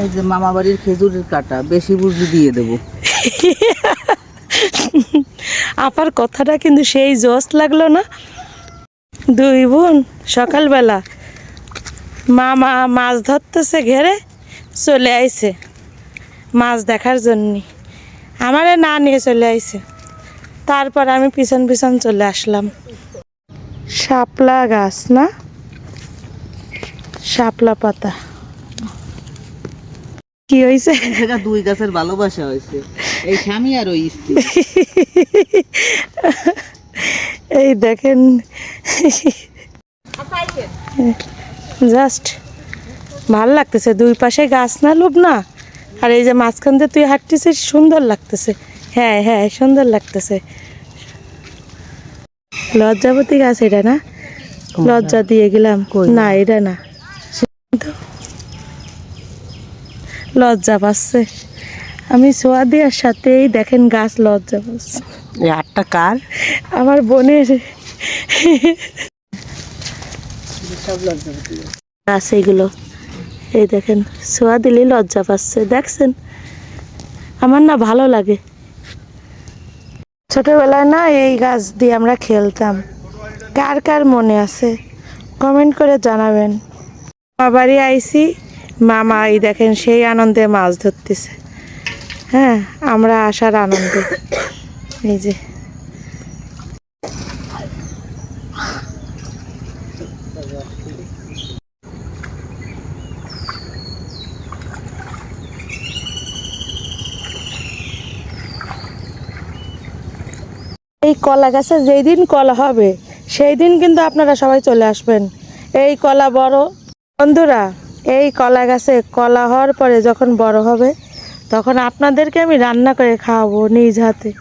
এই যে মামা বাড়ির খেজুরের কাটা বেশি বুঝি দিয়ে দেবো। আপার কথাটা কিন্তু সেই জোশ লাগলো না। দুই বোন সকালবেলা মামা মাছ ধরতেছে, ঘেরে চলে আইছে মাছ দেখার জন্য, আমারে না নিয়ে চলে আইছে। তারপর আমি পিছন পিছন চলে আসলাম। শাপলা গাছ না, শাপলা পাতা। কি হয়েছে? এটা দুই গাছের ভালোবাসা হয়েছে, এই স্বামী আর ওই স্ত্রী। এই দেখেন, জাস্ট ভাল লাগতেছে। দুই পাশে গাছ না, লোভ না। আর এই যে মাঝখান দিয়ে তুই হাঁটতেছিস, সুন্দর লাগতেছে। হ্যাঁ হ্যাঁ, সুন্দর লাগতেছে। লজ্জাবতী গাছ এটা না? লজ্জা দিয়ে গেলাম। না, এটা না, লজ্জা পাচ্ছে। আমি ছোঁয়া দেওয়ার সাথেই দেখেন গাছ লজ্জা পাচ্ছে। এই আটটা কার? আমার বোনের গাছ এইগুলো। এই দেখেন, ছোঁয়া দিলেই লজ্জা পাচ্ছে। দেখছেন, আমার না ভালো লাগে। ছোটবেলায় না এই গাছ দিয়ে আমরা খেলতাম। কার কার মনে আছে কমেন্ট করে জানাবেন। মামা বাড়ি আইছি, মামা এই দেখেন সেই আনন্দে মাছ ধরতেছে। হ্যাঁ, আমরা আসার আনন্দে। এই যে এই কলা গাছে যেই দিন কলা হবে সেই দিন কিন্তু আপনারা সবাই চলে আসবেন। এই কলা বড় বন্ধুরা, এই কলা গাছে কলা হওয়ার পরে যখন বড় হবে তখন আপনাদেরকে আমি রান্না করে খাওয়াবো নিজ হাতে।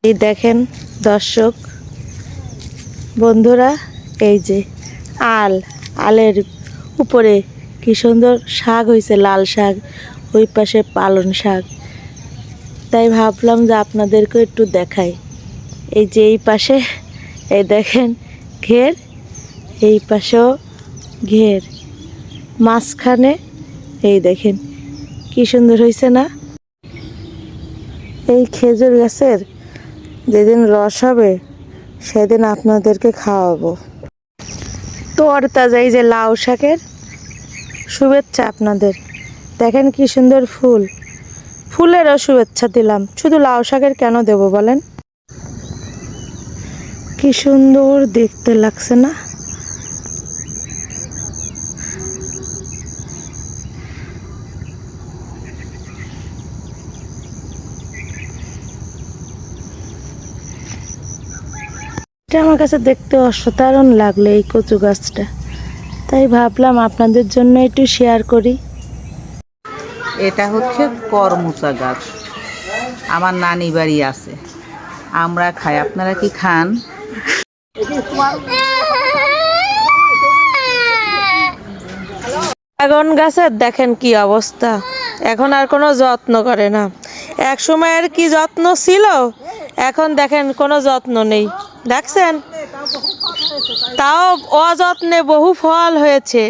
এই দেখেন দর্শক বন্ধুরা, এই যে আলের উপরে কি সুন্দর শাক হয়েছে, লাল শাক, ওই পাশে পালং শাক। তাই ভাবলাম যে আপনাদেরকে একটু দেখাই। এই যে এই পাশে এই দেখেন ঘের, এই পাশেও ঘের, মাঝখানে এই দেখেন কি সুন্দর হয়েছে না? এই খেজুর গাছের যেদিন রস হবে সেদিন আপনাদেরকে খাওয়াবো। তরতাজা এই যে লাউ শাকের শুভেচ্ছা আপনাদের। দেখেন কি সুন্দর ফুল, ফুলেরও শুভেচ্ছা দিলাম। শুধু লাউ শাকের কেন দেব বলেন? কি সুন্দর দেখতে লাগছে না? এটা আমার কাছে দেখতে অসাধারণ লাগলো এই কচু গাছটা। তাই ভাবলাম আপনাদের জন্য একটু শেয়ার করি। এটা হচ্ছে করমচা গাছ, আমার নানি বাড়ি আছে, আমরা খাই। আপনারা কি খান? ড্রাগন গাছের দেখেন কি অবস্থা, এখন আর কোনো যত্ন করে না। এক সময়ের কি যত্ন ছিল, এখন দেখেন কোনো যত্ন নেই। দেখছেন, তাও অযত্নে বহু ফল হয়েছে।